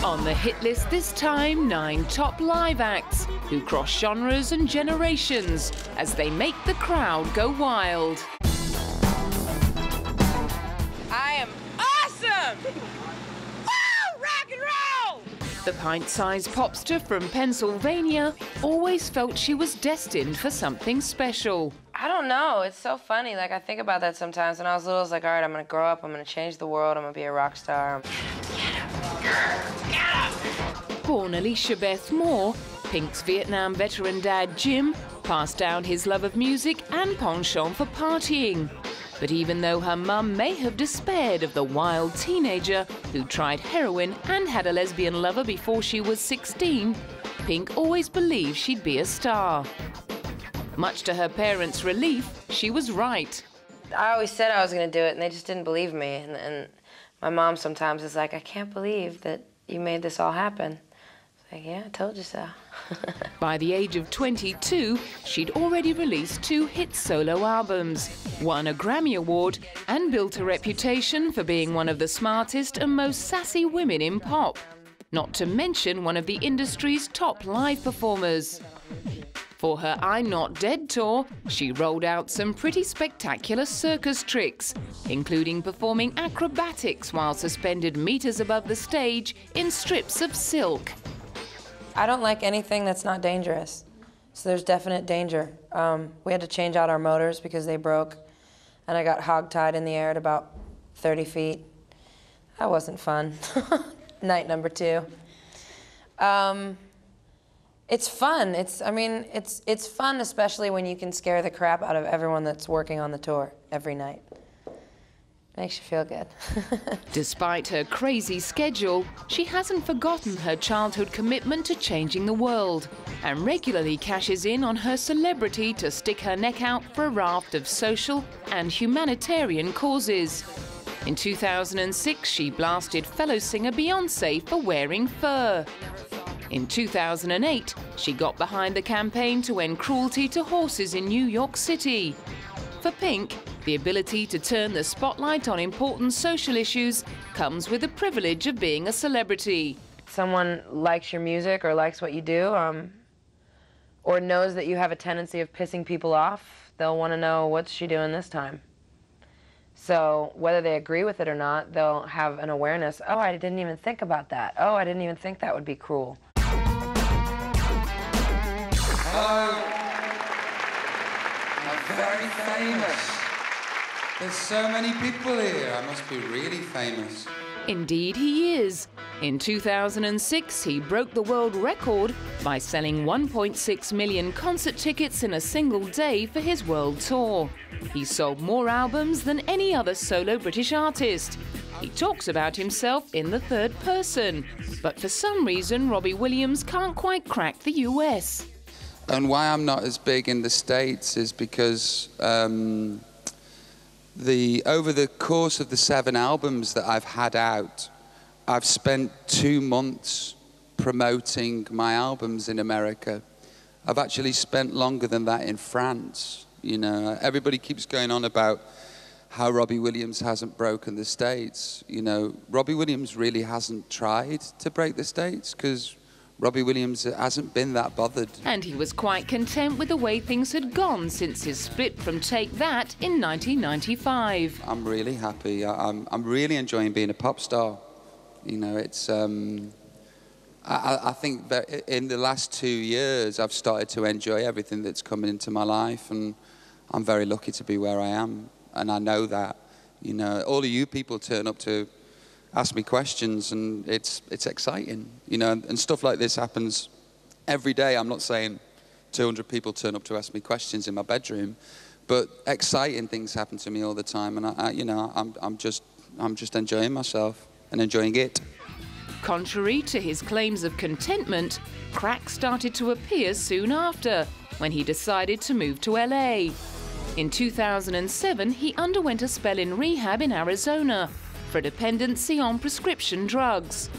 On the hit list this time, 9 top live acts who cross genres and generations as they make the crowd go wild. I am awesome! Woo! Rock and roll! The pint-sized popster from Pennsylvania always felt she was destined for something special. I don't know, it's so funny. Like, I think about that sometimes. When I was little, I was like, all right, I'm gonna grow up, I'm gonna change the world, I'm gonna be a rock star. Born Alecia Beth Moore, Pink's Vietnam veteran dad Jim passed down his love of music and penchant for partying. But even though her mum may have despaired of the wild teenager who tried heroin and had a lesbian lover before she was 16, Pink always believed she'd be a star. Much to her parents' relief, she was right. I always said I was gonna do it, and they just didn't believe me. And my mom sometimes is like, I can't believe that you made this all happen. Like, yeah, I told you so. By the age of 22, she'd already released 2 hit solo albums, won a Grammy Award, and built a reputation for being one of the smartest and most sassy women in pop. Not to mention one of the industry's top live performers. For her I'm Not Dead tour, she rolled out some pretty spectacular circus tricks, including performing acrobatics while suspended meters above the stage in strips of silk. I don't like anything that's not dangerous, so there's definite danger. We had to change out our motors because they broke, and I got hogtied in the air at about 30 feet. That wasn't fun. Night number 2. It's fun. It's fun, especially when you can scare the crap out of everyone that's working on the tour every night. Makes you feel good. Despite her crazy schedule, she hasn't forgotten her childhood commitment to changing the world and regularly cashes in on her celebrity to stick her neck out for a raft of social and humanitarian causes. In 2006, she blasted fellow singer Beyoncé for wearing fur. In 2008, she got behind the campaign to end cruelty to horses in New York City. For Pink, the ability to turn the spotlight on important social issues comes with the privilege of being a celebrity. Someone likes your music or likes what you do, or knows that you have a tendency of pissing people off, they'll want to know, what's she doing this time? So whether they agree with it or not, they'll have an awareness, oh, I didn't even think about that. Oh, I didn't even think that would be cruel. Hello. I'm very famous. There's so many people here. I must be really famous. Indeed he is. In 2006, he broke the world record by selling 1.6 million concert tickets in a single day for his world tour. He sold more albums than any other solo British artist. He talks about himself in the third person. But for some reason, Robbie Williams can't quite crack the US. And why I'm not as big in the States is because over the course of the 7 albums that I've had out, I've spent 2 months promoting my albums in America. I've actually spent longer than that in France. You know, everybody keeps going on about how Robbie Williams hasn't broken the States. You know, Robbie Williams really hasn't tried to break the States because Robbie Williams hasn't been that bothered. And he was quite content with the way things had gone since his split from Take That in 1995. I'm really happy. I'm really enjoying being a pop star. You know, it's... I think that in the last 2 years, I've started to enjoy everything that's coming into my life, and I'm very lucky to be where I am. And I know that, you know, all of you people turn up to ask me questions, and it's exciting, you know, and stuff like this happens every day. I'm not saying 200 people turn up to ask me questions in my bedroom, but exciting things happen to me all the time, and you know, I'm just enjoying myself and enjoying it. Contrary to his claims of contentment, cracks started to appear soon after, when he decided to move to LA. In 2007, he underwent a spell in rehab in Arizona for a dependency on prescription drugs.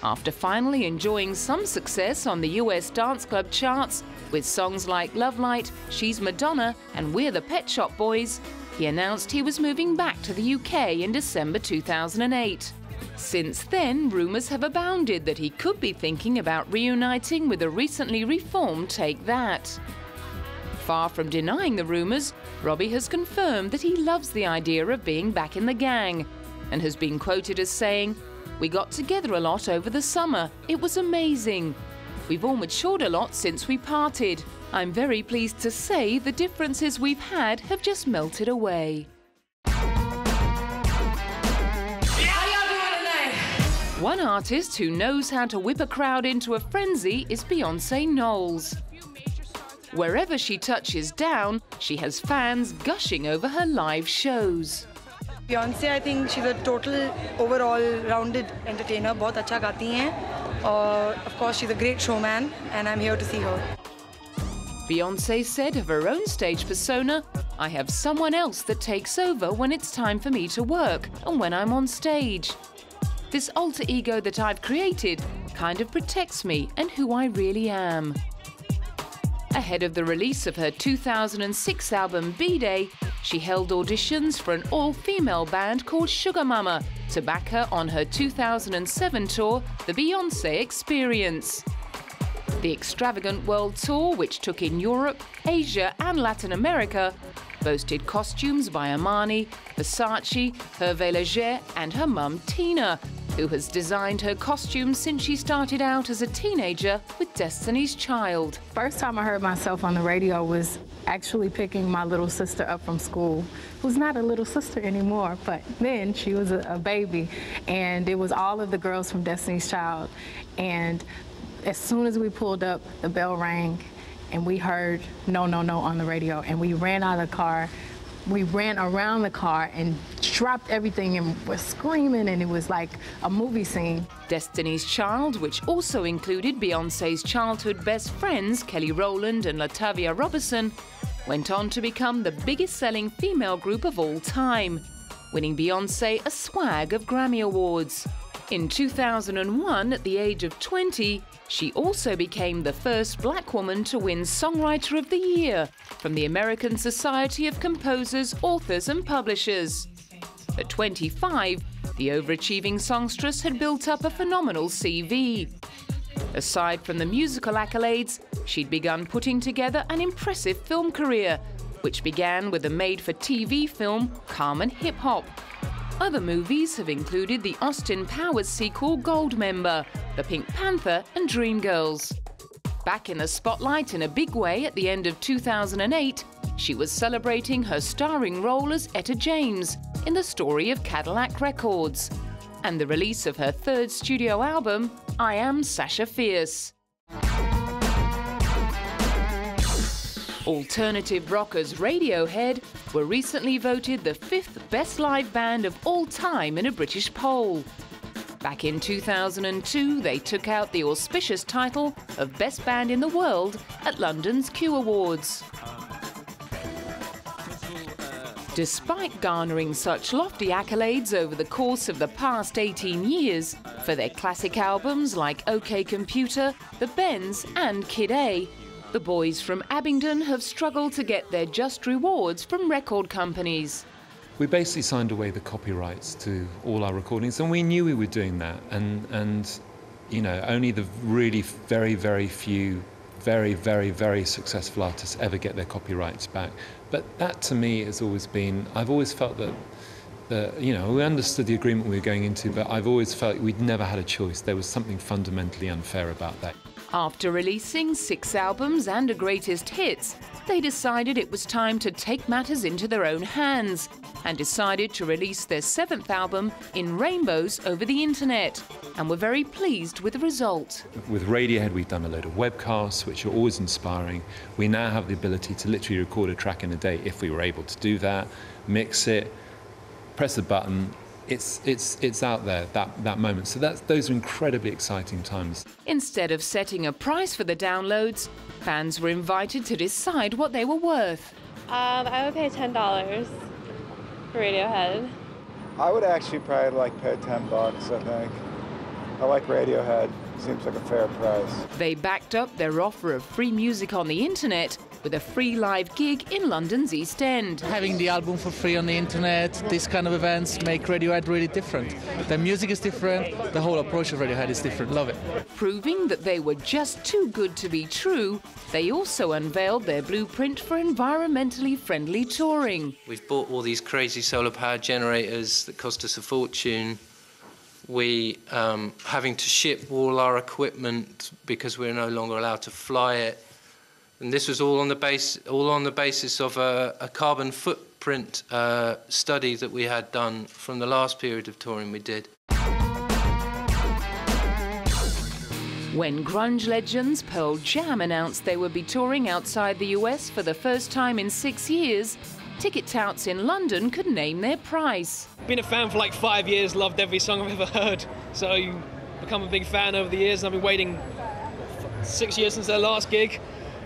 After finally enjoying some success on the US dance club charts with songs like Love Light, She's Madonna and We're the Pet Shop Boys, he announced he was moving back to the UK in December 2008. Since then, rumours have abounded that he could be thinking about reuniting with the recently reformed Take That. Far from denying the rumours, Robbie has confirmed that he loves the idea of being back in the gang and has been quoted as saying, "We got together a lot over the summer. It was amazing. We've all matured a lot since we parted. I'm very pleased to say the differences we've had have just melted away." One artist who knows how to whip a crowd into a frenzy is Beyoncé Knowles. Wherever she touches down, she has fans gushing over her live shows. Beyoncé, I think she's a total overall rounded entertainer. बहुत अच्छा गाती हैं. Of course, she's a great showman, and I'm here to see her. Beyoncé said of her own stage persona, "I have someone else that takes over when it's time for me to work and when I'm on stage. This alter ego that I've created kind of protects me and who I really am." Ahead of the release of her 2006 album B-Day, she held auditions for an all-female band called Sugar Mama to back her on her 2007 tour, The Beyoncé Experience. The extravagant world tour, which took in Europe, Asia and Latin America, boasted costumes by Armani, Versace, Hervé Leger and her mum Tina, who has designed her costumes since she started out as a teenager with Destiny's Child. First time I heard myself on the radio was actually picking my little sister up from school, who's not a little sister anymore, but then she was a baby, and it was all of the girls from Destiny's Child. And as soon as we pulled up, the bell rang, and we heard "No, no, no" on the radio, and we ran out of the car. We ran around the car and dropped everything and were screaming, and it was like a movie scene. Destiny's Child, which also included Beyoncé's childhood best friends Kelly Rowland and Latavia Robertson, went on to become the biggest-selling female group of all time, winning Beyoncé a swag of Grammy Awards. In 2001, at the age of 20, she also became the first black woman to win Songwriter of the Year from the American Society of Composers, Authors and Publishers. At 25, the overachieving songstress had built up a phenomenal CV. Aside from the musical accolades, she'd begun putting together an impressive film career, which began with the made-for-TV film Carmen Hip Hop. Other movies have included the Austin Powers sequel Goldmember, The Pink Panther and Dreamgirls. Back in the spotlight in a big way at the end of 2008, she was celebrating her starring role as Etta James in The Story of Cadillac Records, and the release of her third studio album, I Am Sasha Fierce. Alternative rockers Radiohead were recently voted the 5th best live band of all time in a British poll. Back in 2002, they took out the auspicious title of Best Band in the World at London's Q Awards. Despite garnering such lofty accolades over the course of the past 18 years for their classic albums like OK Computer, The Bends and Kid A, the boys from Abingdon have struggled to get their just rewards from record companies. We basically signed away the copyrights to all our recordings, and we knew we were doing that. And you know, only the really very few, very successful artists ever get their copyrights back. But that, to me, has always been. I've always felt that you know, we understood the agreement we were going into, but I've always felt we'd never had a choice. There was something fundamentally unfair about that. After releasing 6 albums and a greatest hits, they decided it was time to take matters into their own hands and decided to release their 7th album in rainbows over the internet, and were very pleased with the result. With Radiohead, we've done a load of webcasts, which are always inspiring. We now have the ability to literally record a track in a day if we were able to do that, mix it, press a button, it's out there, that moment. So those are incredibly exciting times. Instead of setting a price for the downloads, fans were invited to decide what they were worth. I would pay $10 for Radiohead. I would actually probably like pay $10, I think. I like Radiohead. Seems like a fair price. They backed up their offer of free music on the internet with a free live gig in London's East End. Having the album for free on the internet, these kind of events make Radiohead really different. The music is different, the whole approach of Radiohead is different. Love it. Proving that they were just too good to be true, they also unveiled their blueprint for environmentally friendly touring. We've bought all these crazy solar power generators that cost us a fortune. We having to ship all our equipment because we're no longer allowed to fly it. And this was all on the basis of a carbon footprint study that we had done from the last period of touring we did. When grunge legends Pearl Jam announced they would be touring outside the US for the first time in 6 years, ticket touts in London could name their price. Been a fan for like 5 years, loved every song I've ever heard. So you become a big fan over the years, and I've been waiting 6 years since their last gig.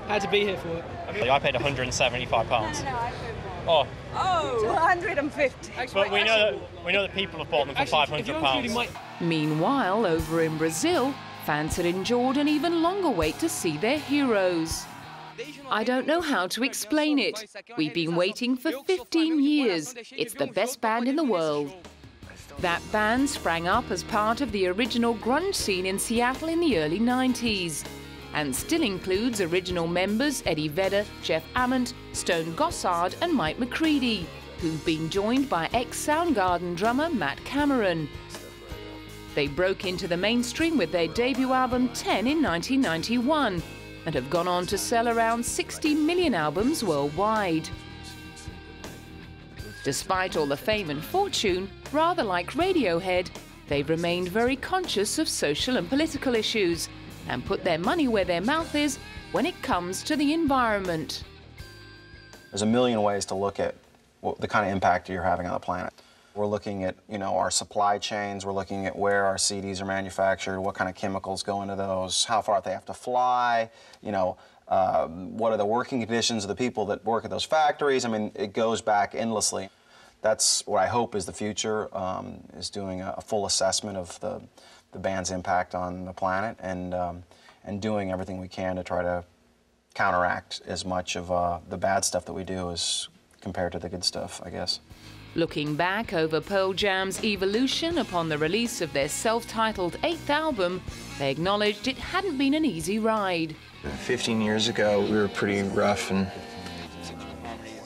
Had to be here for it. I paid £175. Oh, 150. But we know that people have bought them for £500. Meanwhile, over in Brazil, fans had endured an even longer wait to see their heroes. I don't know how to explain it. We've been waiting for 15 years. It's the best band in the world. That band sprang up as part of the original grunge scene in Seattle in the early 90s. And still includes original members Eddie Vedder, Jeff Ament, Stone Gossard and Mike McCready, who've been joined by ex-Soundgarden drummer Matt Cameron. They broke into the mainstream with their debut album 10 in 1991 and have gone on to sell around 60 million albums worldwide. Despite all the fame and fortune, rather like Radiohead, they've remained very conscious of social and political issues and put their money where their mouth is when it comes to the environment. There's a million ways to look at the kind of impact you're having on the planet. We're looking at, our supply chains, we're looking at where our CDs are manufactured, what kind of chemicals go into those, how far they have to fly, what are the working conditions of the people that work at those factories. I mean, it goes back endlessly. That's what I hope is the future, is doing a full assessment of the band's impact on the planet and doing everything we can to try to counteract as much of the bad stuff that we do as compared to the good stuff, I guess. Looking back over Pearl Jam's evolution upon the release of their self-titled 8th album, they acknowledged it hadn't been an easy ride. 15 years ago, we were pretty rough and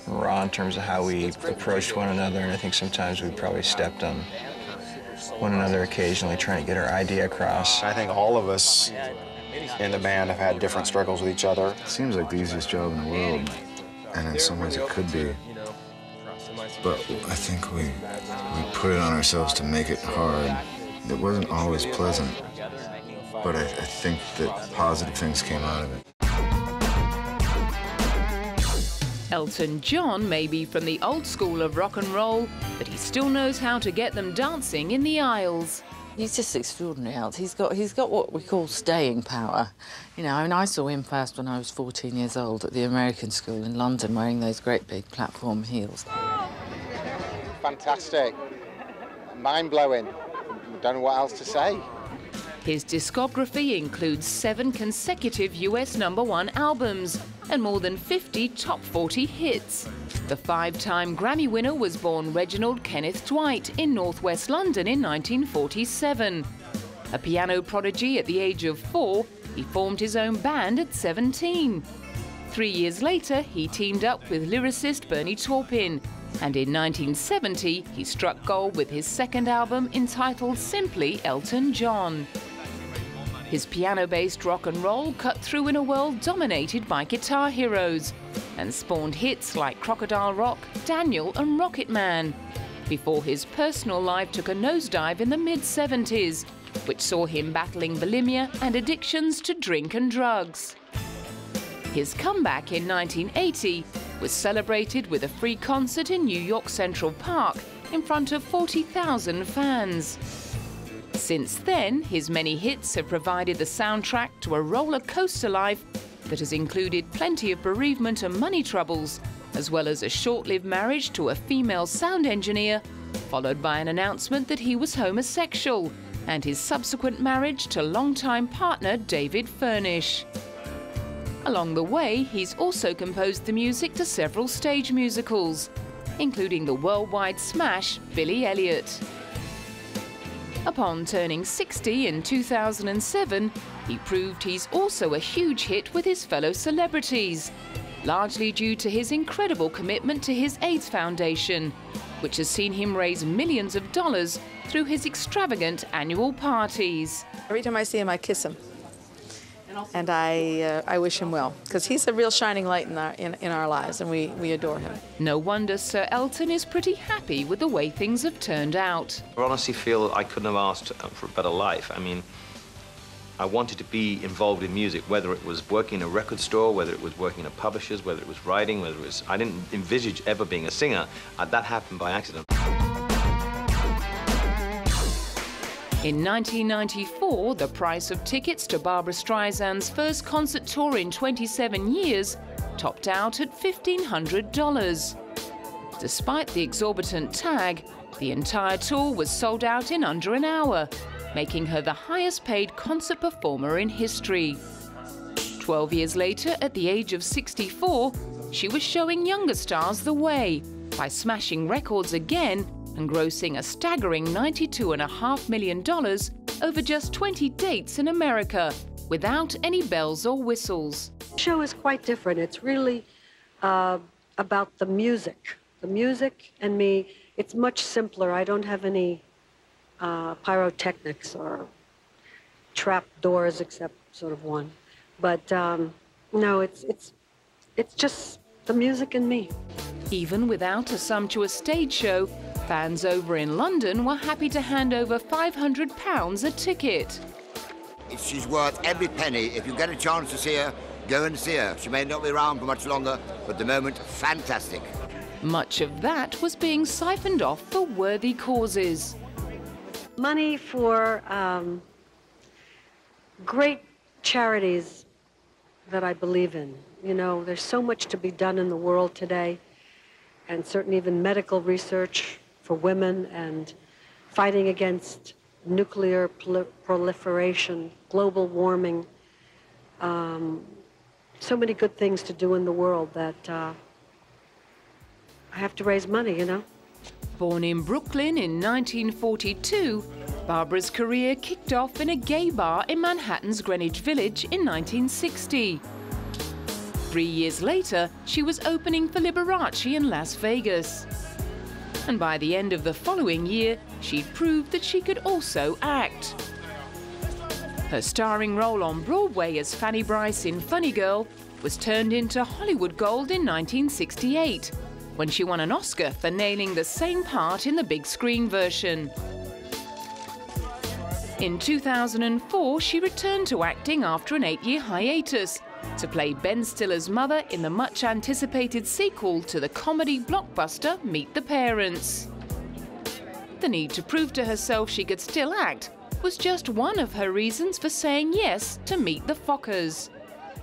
raw in terms of how we approached one another, and I think sometimes we probably stepped on one another occasionally trying to get our idea across. I think all of us in the band have had different struggles with each other. It seems like the easiest job in the world, and in some ways it could be. But I think we put it on ourselves to make it hard. It wasn't always pleasant, but I think that positive things came out of it. Elton John may be from the old school of rock and roll, but he still knows how to get them dancing in the aisles. He's just extraordinary, Elton. He's got what we call staying power. I saw him first when I was 14 years old at the American School in London, wearing those great big platform heels. Fantastic. Mind-blowing. Don't know what else to say. His discography includes 7 consecutive US #1 albums and more than 50 top 40 hits. The 5-time Grammy winner was born Reginald Kenneth Dwight in northwest London in 1947. A piano prodigy at the age of 4, he formed his own band at 17. 3 years later, he teamed up with lyricist Bernie Taupin, and in 1970, he struck gold with his second album entitled simply Elton John. His piano-based rock and roll cut through in a world dominated by guitar heroes and spawned hits like Crocodile Rock, Daniel and Rocket Man, before his personal life took a nosedive in the mid-70s, which saw him battling bulimia and addictions to drink and drugs. His comeback in 1980 was celebrated with a free concert in New York Central Park in front of 40,000 fans. Since then, his many hits have provided the soundtrack to a roller coaster life that has included plenty of bereavement and money troubles, as well as a short-lived marriage to a female sound engineer, followed by an announcement that he was homosexual, and his subsequent marriage to longtime partner David Furnish. Along the way, he's also composed the music to several stage musicals, including the worldwide smash Billy Elliot. Upon turning 60 in 2007, he proved he's also a huge hit with his fellow celebrities, largely due to his incredible commitment to his AIDS Foundation, which has seen him raise millions of dollars through his extravagant annual parties. Every time I see him, I kiss him. And I wish him well, because he's a real shining light in our lives, and we adore him. No wonder Sir Elton is pretty happy with the way things have turned out. I honestly feel I couldn't have asked for a better life. I mean, I wanted to be involved in music, whether it was working in a record store, whether it was working at publishers, whether it was writing, whether it was... I didn't envisage ever being a singer. That happened by accident. In 1994, the price of tickets to Barbra Streisand's first concert tour in 27 years topped out at $1,500. Despite the exorbitant tag, the entire tour was sold out in under an hour, making her the highest-paid concert performer in history. 12 years later, at the age of 64, she was showing younger stars the way by smashing records again and grossing a staggering $92.5 million over just 20 dates in America, without any bells or whistles. The show is quite different. It's really about the music. The music and me, it's much simpler. I don't have any pyrotechnics or trap doors, except sort of one. But no, it's just the music and me. Even without a sumptuous stage show, fans over in London were happy to hand over £500 a ticket. She's worth every penny. If you get a chance to see her, go and see her. She may not be around for much longer, but at the moment, fantastic. Much of that was being siphoned off for worthy causes. Money for great charities that I believe in. You know, there's so much to be done in the world today, and certainly even medical research for women and fighting against nuclear proliferation, global warming, so many good things to do in the world that I have to raise money, you know. Born in Brooklyn in 1942, Barbara's career kicked off in a gay bar in Manhattan's Greenwich Village in 1960. 3 years later, she was opening for Liberace in Las Vegas. And by the end of the following year, she'd proved that she could also act. Her starring role on Broadway as Fanny Brice in Funny Girl was turned into Hollywood gold in 1968, when she won an Oscar for nailing the same part in the big screen version. In 2004, she returned to acting after an 8-year hiatus to play Ben Stiller's mother in the much-anticipated sequel to the comedy blockbuster Meet the Parents. The need to prove to herself she could still act was just one of her reasons for saying yes to Meet the Fockers.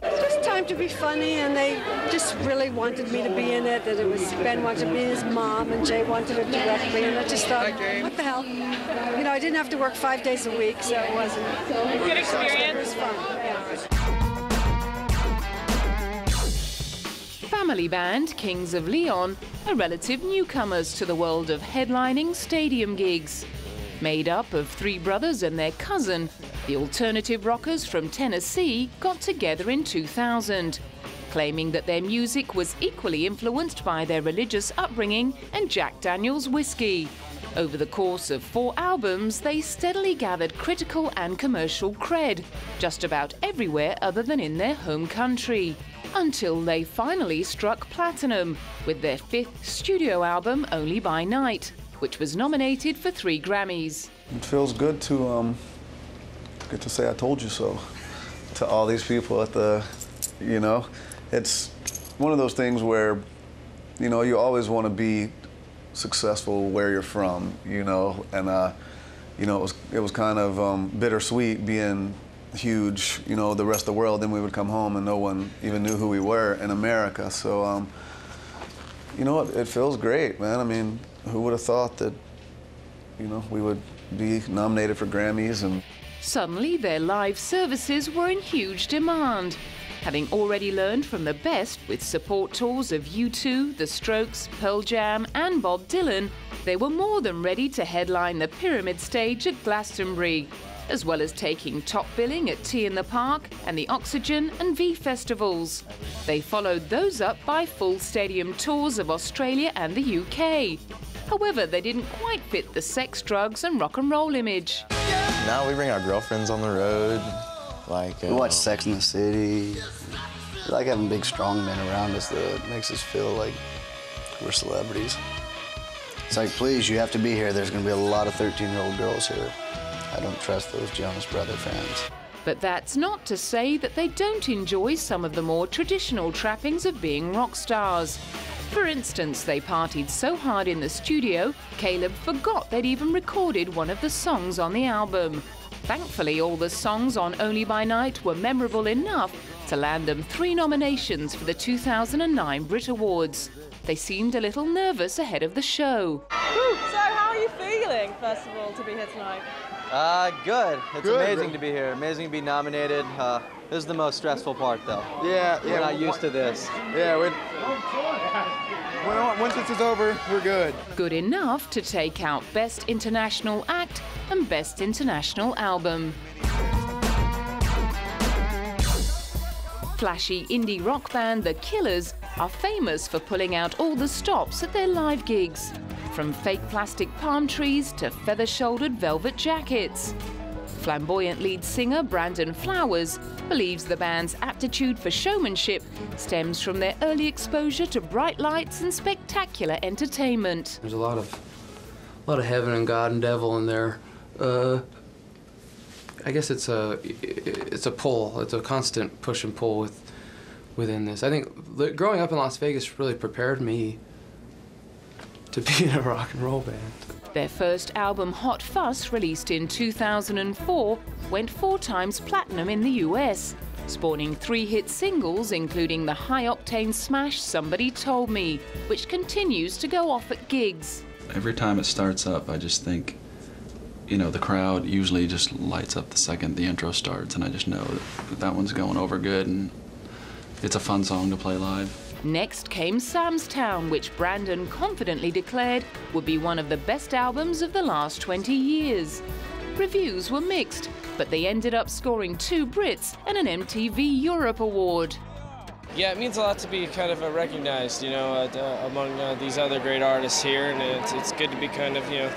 It was time to be funny, and they just really wanted me to be in it. That it was Ben wanted to be his mom, and Jay wanted to direct me, and I just thought, what the hell? You know, I didn't have to work 5 days a week, so it wasn't. Good experience. It was fun. Yeah. Family band Kings of Leon are relative newcomers to the world of headlining stadium gigs. Made up of 3 brothers and their cousin, the alternative rockers from Tennessee got together in 2000, claiming that their music was equally influenced by their religious upbringing and Jack Daniel's whiskey. Over the course of 4 albums, they steadily gathered critical and commercial cred, just about everywhere other than in their home country, until they finally struck platinum with their 5th studio album, Only by Night, which was nominated for 3 Grammys. It feels good to get to say I told you so to all these people at the, you know, it's one of those things where, you know, you always want to be successful where you're from, you know, and you know, it was kind of bittersweet being huge, you know, the rest of the world. Then we would come home and no one even knew who we were in America. So, you know, it feels great, man. I mean, who would have thought that, you know, we would be nominated for Grammys and. Suddenly, their live services were in huge demand. Having already learned from the best with support tours of U2, The Strokes, Pearl Jam and Bob Dylan, they were more than ready to headline the Pyramid stage at Glastonbury, as well as taking top billing at Tea in the Park and the Oxygen and V festivals. They followed those up by full stadium tours of Australia and the UK. However, they didn't quite fit the sex, drugs and rock and roll image. Now we bring our girlfriends on the road. Like, we watch Sex and the City. We like having big, strong men around us that makes us feel like we're celebrities. It's like, please, you have to be here. There's going to be a lot of 13-year-old girls here. I don't trust those Jonas Brother fans. But that's not to say that they don't enjoy some of the more traditional trappings of being rock stars. For instance, they partied so hard in the studio, Caleb forgot they'd even recorded one of the songs on the album. Thankfully, all the songs on Only by Night were memorable enough to land them 3 nominations for the 2009 Brit Awards. They seemed a little nervous ahead of the show. So how are you feeling, first of all, to be here tonight? Good. It's amazing to be here. Amazing to be nominated. This is the most stressful part, though. Yeah. We're not used to this. Yeah, once this is over, we're good. Good enough to take out Best International Act and Best International Album. Flashy indie rock band The Killers are famous for pulling out all the stops at their live gigs, from fake plastic palm trees to feather-shouldered velvet jackets. Flamboyant lead singer Brandon Flowers believes the band's aptitude for showmanship stems from their early exposure to bright lights and spectacular entertainment. There's a lot of heaven and God and devil in there. I guess it's a pull. It's a constant push and pull within this. I think growing up in Las Vegas really prepared me to be in a rock and roll band. Their first album, Hot Fuss, released in 2004, went 4 times platinum in the US, spawning 3 hit singles, including the high-octane smash Somebody Told Me, which continues to go off at gigs. Every time it starts up, I just think, you know, the crowd usually just lights up the second the intro starts, and I just know that one's going over good, and it's a fun song to play live. Next came Sam's Town, which Brandon confidently declared would be one of the best albums of the last 20 years. Reviews were mixed, but they ended up scoring 2 Brits and an MTV Europe Award. Yeah, it means a lot to be kind of recognized, you know, among these other great artists here, and it's good to be kind of, you know,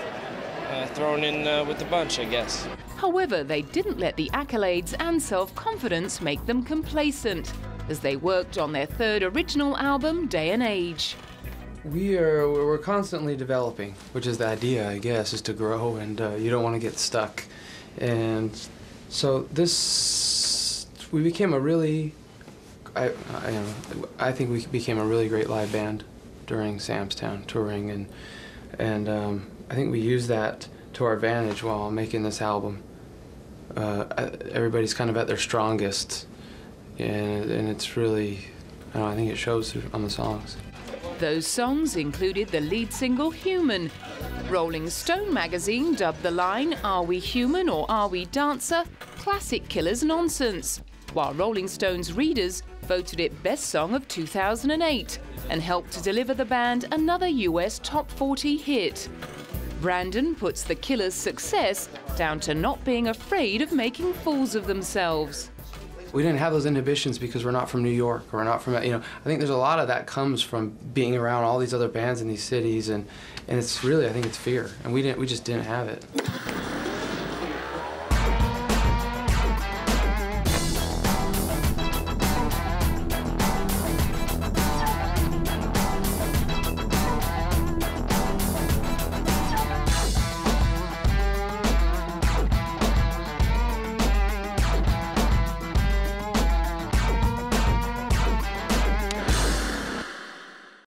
thrown in with the bunch, I guess. However, they didn't let the accolades and self-confidence make them complacent, as they worked on their 3rd original album, Day and Age. We're constantly developing, which is the idea, I guess, is to grow, and you don't want to get stuck. And so we became a really, I think we became a really great live band during Sam's Town touring, and I think we used that to our advantage while making this album. Everybody's kind of at their strongest. And it's really, I think it shows on the songs. Those songs included the lead single, Human. Rolling Stone magazine dubbed the line, Are We Human or Are We Dancer? Classic Killers nonsense, while Rolling Stone's readers voted it Best Song of 2008 and helped to deliver the band another US Top 40 hit. Brandon puts the Killers' success down to not being afraid of making fools of themselves. We didn't have those inhibitions because we're not from New York, or we're not from, you know, I think there's a lot of that comes from being around all these other bands in these cities, and it's really, I think it's fear, and we just didn't have it.